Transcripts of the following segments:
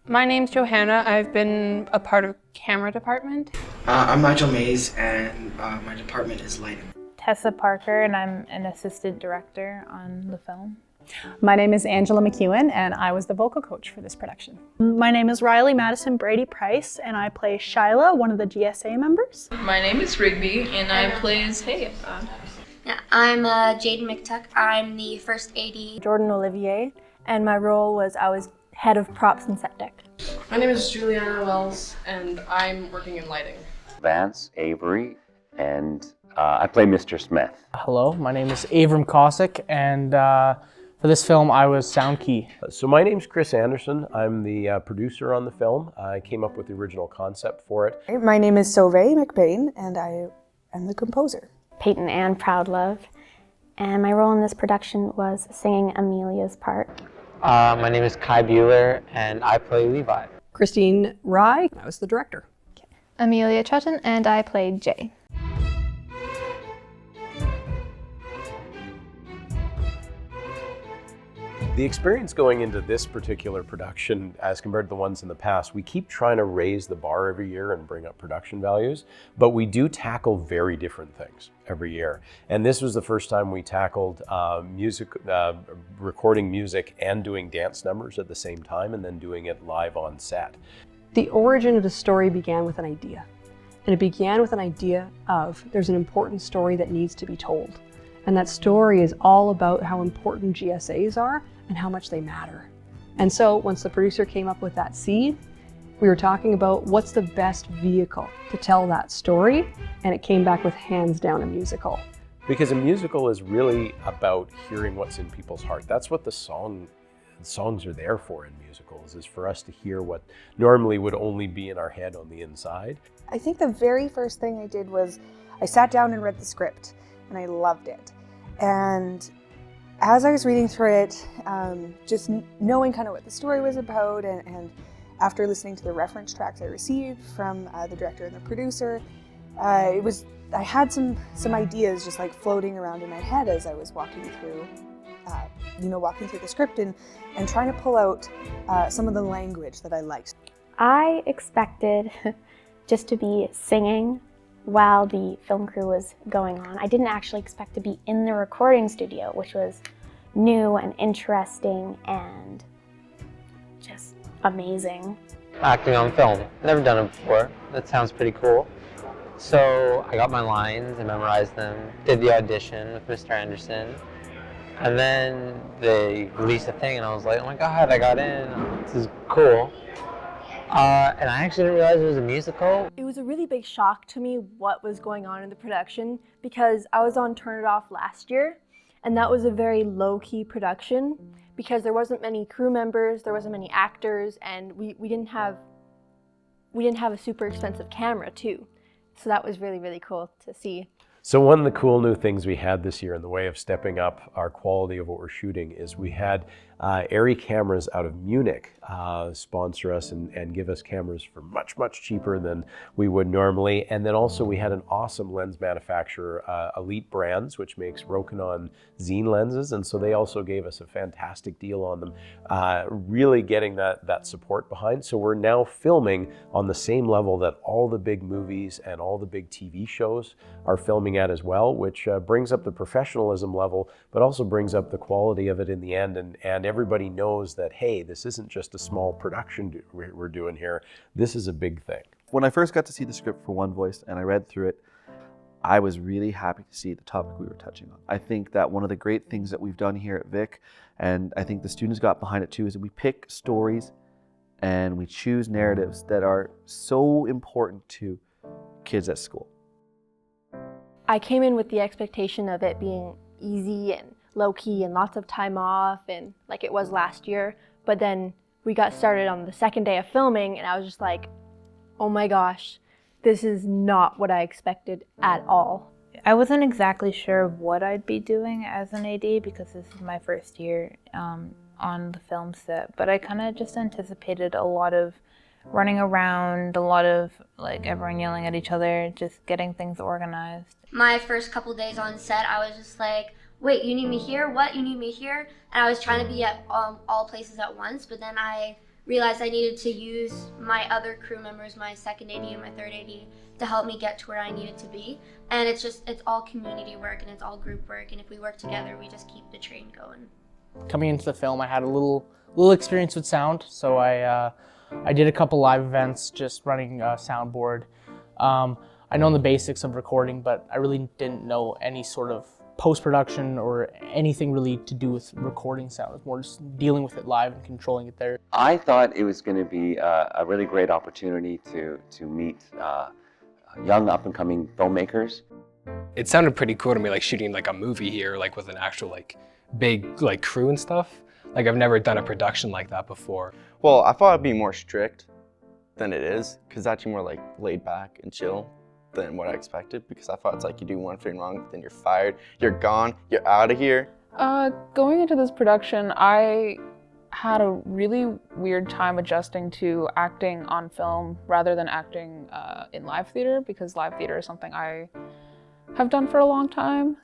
My name's Johanna. I've been a part of camera department. I'm Nigel Mays, and my department is lighting. Tessa Parker, and I'm an assistant director on the film. My name is Angela McEwen, and I was the vocal coach for this production. My name is Riley Madison Brady Price, and I play Shyla, one of the GSA members. My name is Rigby, and I plays Hay. Yeah, I'm Jaden McTuck. I'm the first AD. Jordan Olivier, and my role was I was head of props and set deck. My name is Juliana Wells, and I'm working in lighting. Vance Avery, and I play Mr. Smith. Hello, my name is Avram Kosick, and for this film I was sound key. So my name's Chris Anderson. I'm the producer on the film. I came up with the original concept for it. My name is Sauvé McBain, and I am the composer. Peyton Ann Proudlove, and my role in this production was singing Amelia's part. My name is Kai Bueller, and I play Levi. Christine Rye, I was the director. Amelia Chutton, and I played Jay. The experience going into this particular production, as compared to the ones in the past, we keep trying to raise the bar every year and bring up production values, but we do tackle very different things every year. And this was the first time we tackled recording music and doing dance numbers at the same time, and then doing it live on set. The origin of the story began with an idea. And it began with an idea of there's an important story that needs to be told. And that story is all about how important GSAs are and how much they matter. And so once the producer came up with that seed, we were talking about what's the best vehicle to tell that story, and it came back with hands down a musical. Because a musical is really about hearing what's in people's heart. That's what the songs are there for in musicals, is for us to hear what normally would only be in our head on the inside. I think the very first thing I did was I sat down and read the script, and I loved it. And as I was reading through it, just knowing kind of what the story was about, and after listening to the reference tracks I received from the director and the producer, I had some ideas just like floating around in my head as I was walking through the script and trying to pull out some of the language that I liked. I expected just to be singing while the film crew was going on. I didn't actually expect to be in the recording studio, which was new and interesting and just amazing. Acting on film. Never done it before. That sounds pretty cool. So I got my lines and memorized them, did the audition with Mr. Anderson, and then they released a thing and I was like, oh my God, I got in. This is cool. And I actually didn't realize it was a musical. It was a really big shock to me what was going on in the production, because I was on Turn It Off last year, and that was a very low-key production because there wasn't many crew members, there wasn't many actors, and we didn't have a super expensive camera too. So that was really, really cool to see. So one of the cool new things we had this year in the way of stepping up our quality of what we're shooting is we had Arri Cameras out of Munich sponsor us and give us cameras for much, much cheaper than we would normally. And then also we had an awesome lens manufacturer, Elite Brands, which makes Rokinon Zine lenses. And so they also gave us a fantastic deal on them, really getting that support behind. So we're now filming on the same level that all the big movies and all the big TV shows are filming at as well, which brings up the professionalism level, but also brings up the quality of it in the end. And everybody knows that, hey, this isn't just a small production we're doing here. This is a big thing. When I first got to see the script for One Voice and I read through it, I was really happy to see the topic we were touching on. I think that one of the great things that we've done here at Vic, and I think the students got behind it too, is that we pick stories and we choose narratives that are so important to kids at school. I came in with the expectation of it being easy and low-key and lots of time off, and like it was last year, but then we got started on the second day of filming and I was just like, oh my gosh, this is not what I expected at all. I wasn't exactly sure what I'd be doing as an AD because this is my first year on the film set, but I kind of just anticipated a lot of running around, a lot of like everyone yelling at each other, just getting things organized. My first couple days on set, I was just like, wait, you need me here? What? You need me here? And I was trying to be at all places at once, but then I realized I needed to use my other crew members, my second AD and my third AD, to help me get to where I needed to be. And it's all community work and it's all group work, and if we work together, we just keep the train going. Coming into the film, I had a little experience with sound, so I did a couple live events just running a soundboard. I know the basics of recording, but I really didn't know any sort of post-production or anything really to do with recording sound. It was more just dealing with it live and controlling it there. I thought it was going to be a really great opportunity to meet young up-and-coming filmmakers. It sounded pretty cool to me, like shooting like a movie here, like with an actual like big like crew and stuff. Like I've never done a production like that before. Well, I thought it'd be more strict than it is, because it's actually more like laid back and chill than what I expected, because I thought it's like you do one thing wrong, then you're fired, you're gone, you're out of here. Going into this production, I had a really weird time adjusting to acting on film rather than acting in live theater, because live theater is something I have done for a long time.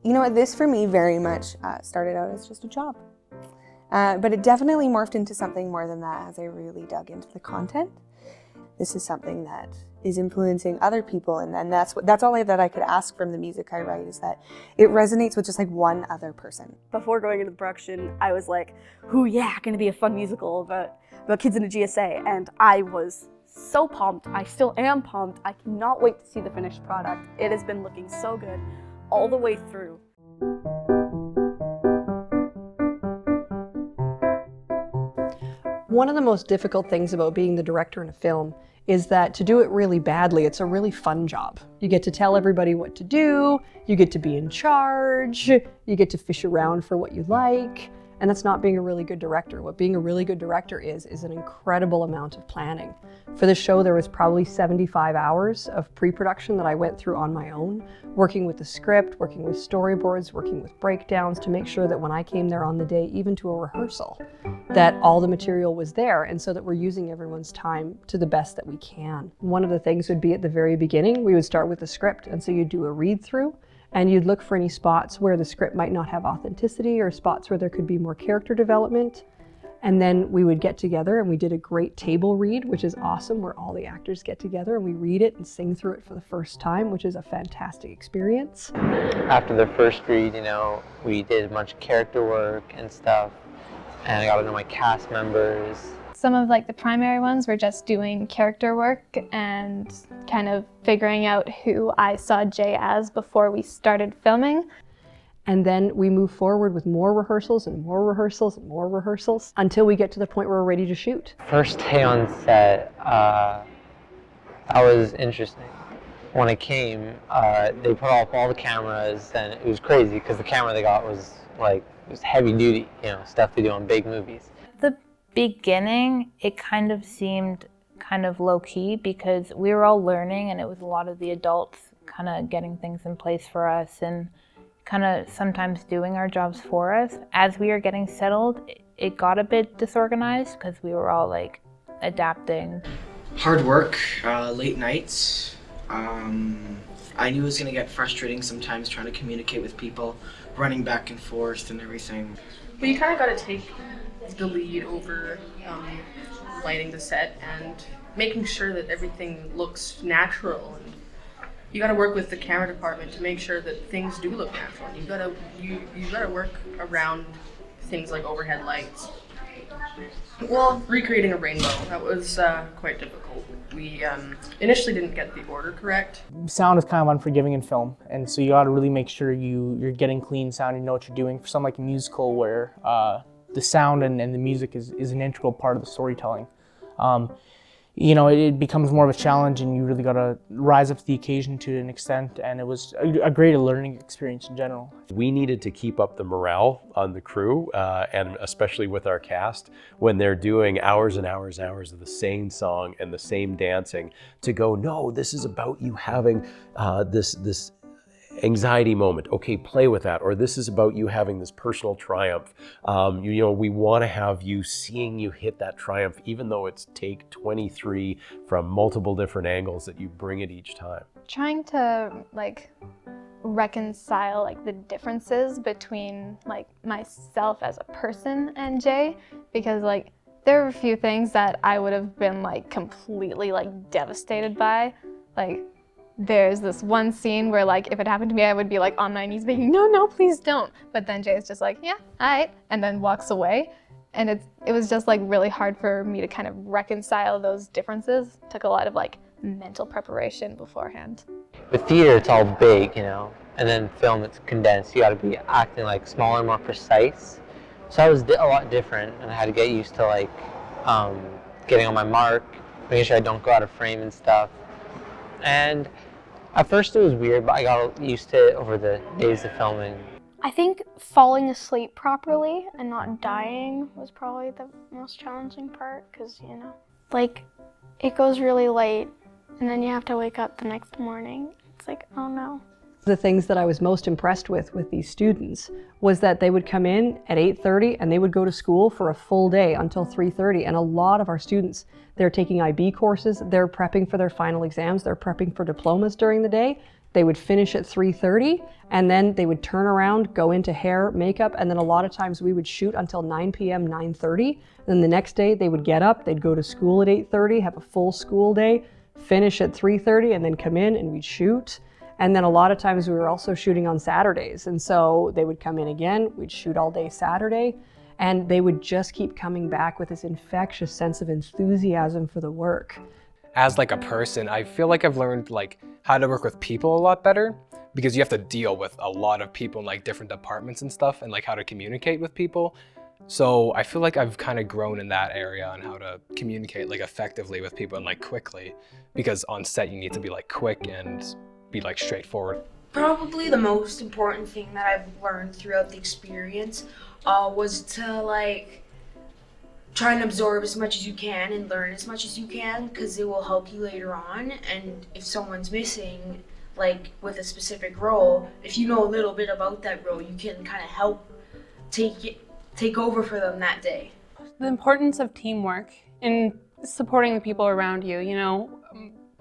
You know what, this for me very much started out as just a job. But it definitely morphed into something more than that as I really dug into the content. This is something that is influencing other people, and then that's all that I could ask from the music I write, is that it resonates with just like one other person. Before going into the production, I was like, "Ooh, yeah, gonna be a fun musical about kids in a GSA," and I was so pumped. I still am pumped. I cannot wait to see the finished product. It has been looking so good all the way through. One of the most difficult things about being the director in a film is that to do it really badly, it's a really fun job. You get to tell everybody what to do, you get to be in charge, you get to fish around for what you like, and that's not being a really good director. What being a really good director is an incredible amount of planning. For the show, there was probably 75 hours of pre-production that I went through on my own, working with the script, working with storyboards, working with breakdowns to make sure that when I came there on the day, even to a rehearsal, that all the material was there, and so that we're using everyone's time to the best that we can. One of the things would be at the very beginning, we would start with the script, and so you'd do a read-through, and you'd look for any spots where the script might not have authenticity or spots where there could be more character development. And then we would get together and we did a great table read, which is awesome, where all the actors get together and we read it and sing through it for the first time, which is a fantastic experience. After the first read, we did a bunch of character work and stuff, and I got to know my cast members. Some of the primary ones were just doing character work and kind of figuring out who I saw Jay as before we started filming. And then we move forward with more rehearsals and more rehearsals and more rehearsals until we get to the point where we're ready to shoot. First day on set, that was interesting. When I came, they put up all the cameras, and it was crazy because the camera they got was it was heavy duty, stuff they do on big movies. The beginning, it kind of seemed kind of low-key because we were all learning, and it was a lot of the adults kind of getting things in place for us and kind of sometimes doing our jobs for us. As we were getting settled, it got a bit disorganized because we were all adapting. Hard work, late nights. I knew it was going to get frustrating sometimes trying to communicate with people, running back and forth and everything. But you kind of got to take the lead over lighting the set and making sure that everything looks natural. And you got to work with the camera department to make sure that things do look natural. You got to work around things like overhead lights. Well, recreating a rainbow, that was quite difficult. We initially didn't get the order correct. Sound is kind of unforgiving in film, and so you got to really make sure you're getting clean sound, you know what you're doing. For something like a musical where the sound and the music is an integral part of the storytelling. It becomes more of a challenge, and you really got to rise up to the occasion to an extent, and it was a great learning experience in general. We needed to keep up the morale on the crew, and especially with our cast, when they're doing hours and hours and hours of the same song and the same dancing, to go, no, this is about you having this anxiety moment. Okay, play with that. Or this is about you having this personal triumph. We want to have you seeing you hit that triumph, even though it's take 23 from multiple different angles that you bring it each time. Trying to reconcile the differences between myself as a person and Jay, because There were a few things that I would have been like completely like devastated by. Like there's this one scene where like if it happened to me I would be like on my knees begging, no, please don't. But then Jay is just like, yeah, all right, and then walks away. And it was just like really hard for me to kind of reconcile those differences. It took a lot of like mental preparation beforehand. With theater, it's all big, you know, and then film, it's condensed. You got to be acting like smaller, more precise. So I was a lot different, and I had to get used to like getting on my mark, making sure I don't go out of frame and stuff. And at first it was weird, but I got used to it over the days of filming. I think falling asleep properly and not dying was probably the most challenging part, because, you know, like, it goes really late, and then you have to wake up the next morning. It's like, oh no. The things that I was most impressed with these students was that they would come in at 8:30 and they would go to school for a full day until 3:30. And a lot of our students, they're taking IB courses, they're prepping for their final exams, they're prepping for diplomas during the day. They would finish at 3:30 and then they would turn around, go into hair, makeup, and then a lot of times we would shoot until 9 p.m., 9:30. Then the next day they would get up, they'd go to school at 8:30, have a full school day, finish at 3:30, and then come in and we'd shoot. And then a lot of times we were also shooting on Saturdays. And so they would come in again, we'd shoot all day Saturday, and they would just keep coming back with this infectious sense of enthusiasm for the work. As like a person, I feel like I've learned like how to work with people a lot better, because you have to deal with a lot of people in like different departments and stuff, and like how to communicate with people. So I feel like I've kind of grown in that area on how to communicate like effectively with people and like quickly, because on set you need to be like quick and be like straightforward. Probably the most important thing that I've learned throughout the experience was to like try and absorb as much as you can and learn as much as you can, because it will help you later on. And if someone's missing, like with a specific role, if you know a little bit about that role, you can kind of help take over for them that day. The importance of teamwork and supporting the people around you, you know,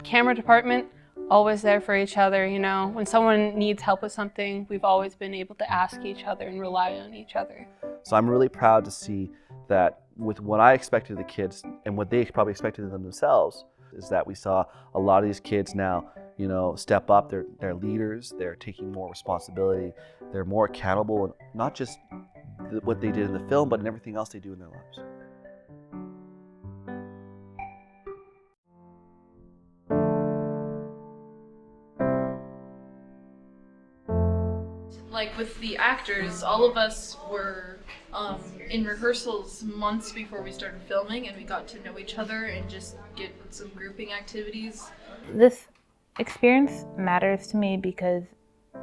camera department, always there for each other, you know. When someone needs help with something, we've always been able to ask each other and rely on each other. So I'm really proud to see that with what I expected of the kids and what they probably expected of them themselves, is that we saw a lot of these kids now, you know, step up. They're leaders, they're taking more responsibility, they're more accountable, and not just what they did in the film, but in everything else they do in their lives. Like with the actors, all of us were in rehearsals months before we started filming, and we got to know each other and just get some grouping activities. This experience matters to me because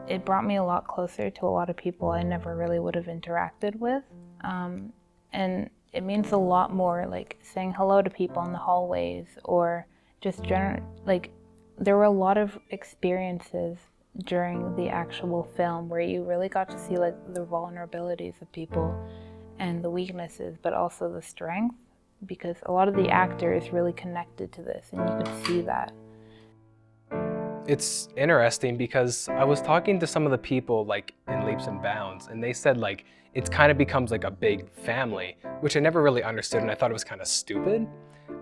it brought me a lot closer to a lot of people I never really would have interacted with. And it means a lot more, like saying hello to people in the hallways, or just like there were a lot of experiences during the actual film where you really got to see like the vulnerabilities of people and the weaknesses, but also the strength, because a lot of the actors really connected to this and you could see that. It's interesting because I was talking to some of the people like in Leaps and Bounds, and they said like it kind of becomes like a big family, which I never really understood, and I thought it was kind of stupid.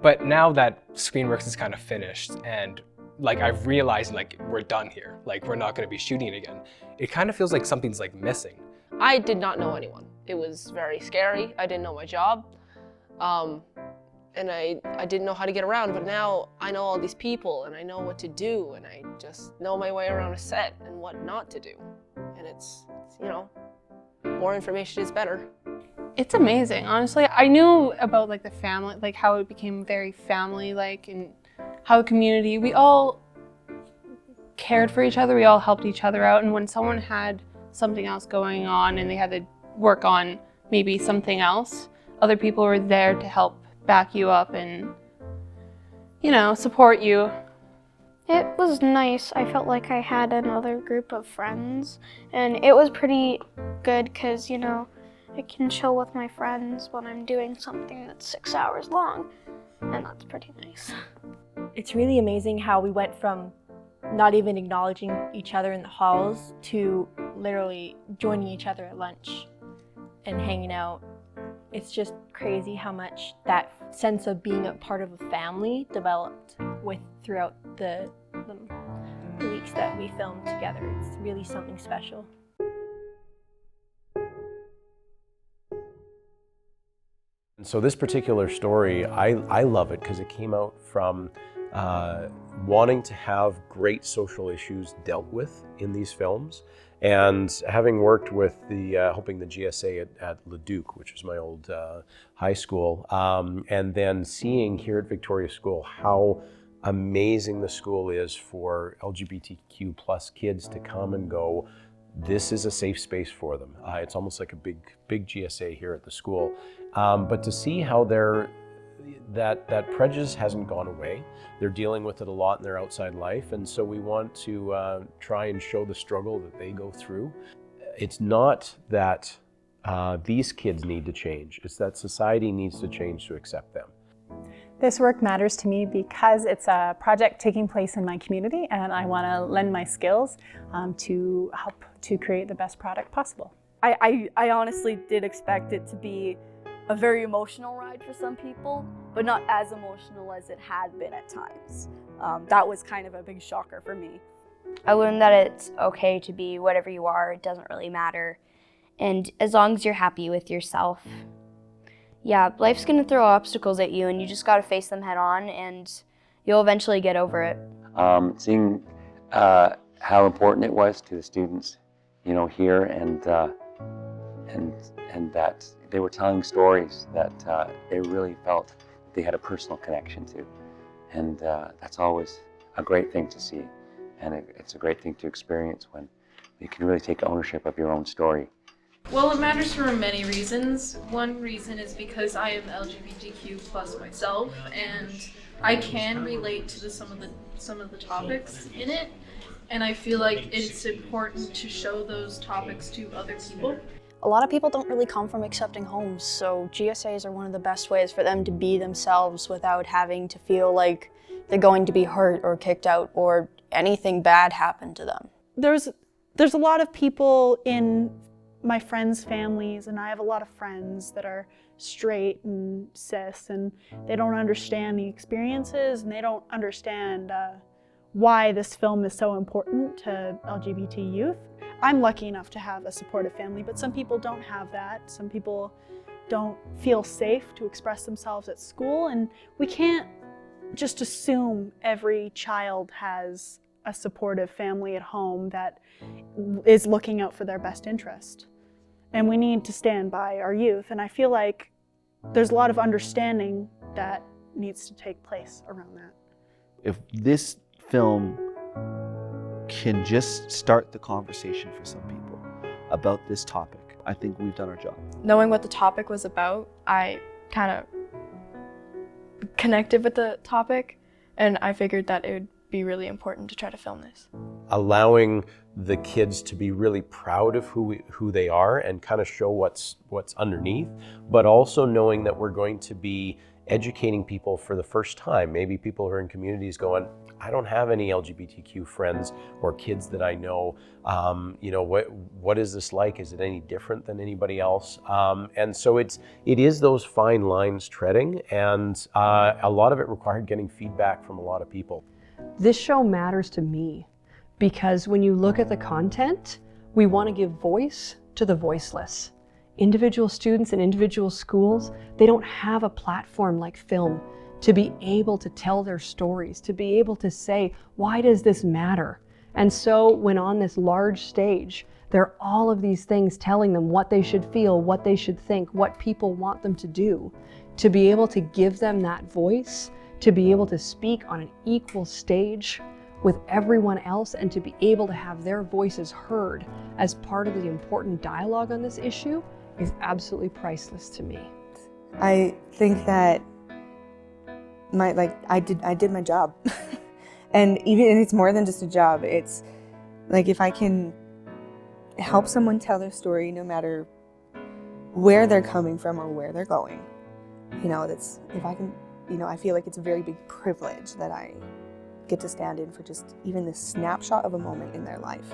But now that Screenworks is kind of finished and like I've realized like we're done here, like we're not going to be shooting it again, it kind of feels like something's like missing. I did not know anyone. It was very scary. I didn't know my job. And I didn't know how to get around, but now I know all these people and I know what to do, and I just know my way around a set and what not to do. And it's you know, more information is better. It's amazing, honestly. I knew about like the family, like how it became very family-like, and how the community, we all cared for each other, we all helped each other out, and when someone had something else going on and they had to work on maybe something else, other people were there to help back you up and, you know, support you. It was nice. I felt like I had another group of friends, and it was pretty good because, you know, I can chill with my friends when I'm doing something that's 6 hours long, and that's pretty nice. It's really amazing how we went from not even acknowledging each other in the halls to literally joining each other at lunch and hanging out it's just crazy how much that sense of being a part of a family developed throughout the weeks that we filmed together. It's really something special. And so this particular story, I love it because it came out from wanting to have great social issues dealt with in these films, and having worked with helping the GSA at Leduc, which was my old high school, and then seeing here at Victoria School how amazing the school is for LGBTQ plus kids to come and go. This is a safe space for them. It's almost like a big GSA here at the school. But to see how that prejudice hasn't gone away. They're dealing with it a lot in their outside life, and so we want to try and show the struggle that they go through. It's not that these kids need to change, it's that society needs to change to accept them. This work matters to me because it's a project taking place in my community, and I want to lend my skills to help to create the best product possible. I honestly did expect it to be a very emotional ride for some people, but not as emotional as it had been at times. That was kind of a big shocker for me. I learned that it's okay to be whatever you are. It doesn't really matter. And as long as you're happy with yourself. Yeah, life's gonna throw obstacles at you and you just gotta face them head on and you'll eventually get over it. Seeing how important it was to the students, here, and that they were telling stories that they really felt they had a personal connection to. And that's always a great thing to see. And it's a great thing to experience when you can really take ownership of your own story. Well, it matters for many reasons. One reason is because I am LGBTQ plus myself, and I can relate to some of the topics in it, and I feel like it's important to show those topics to other people. A lot of people don't really come from accepting homes, so GSAs are one of the best ways for them to be themselves without having to feel like they're going to be hurt or kicked out or anything bad happen to them. There's a lot of people in my friends' families, and I have a lot of friends that are straight and cis, and they don't understand the experiences, and they don't understand why this film is so important to LGBT youth. I'm lucky enough to have a supportive family, but some people don't have that. Some people don't feel safe to express themselves at school, and we can't just assume every child has a supportive family at home that is looking out for their best interest. And we need to stand by our youth, and I feel like there's a lot of understanding that needs to take place around that. If this film can just start the conversation for some people about this topic, I think we've done our job. Knowing what the topic was about, I kind of connected with the topic, and I figured that it would be really important to try to film this. Allowing the kids to be really proud of who they are and kind of show what's underneath, but also knowing that we're going to be educating people for the first time. Maybe people who are in communities going, I don't have any LGBTQ friends or kids that I know. What is this like? Is it any different than anybody else? And so it is those fine lines treading, and a lot of it required getting feedback from a lot of people. This show matters to me because when you look at the content, we want to give voice to the voiceless. Individual students in individual schools, they don't have a platform like film to be able to tell their stories, to be able to say, why does this matter? And so when on this large stage, there are all of these things telling them what they should feel, what they should think, what people want them to do, to be able to give them that voice, to be able to speak on an equal stage with everyone else, and to be able to have their voices heard as part of the important dialogue on this issue is absolutely priceless to me. I think that I did my job. and it's more than just a job. It's like if I can help someone tell their story, no matter where they're coming from or where they're going, I feel like it's a very big privilege that I get to stand in for just even this snapshot of a moment in their life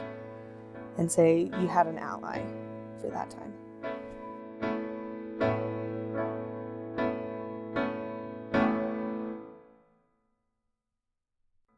and say, you had an ally for that time.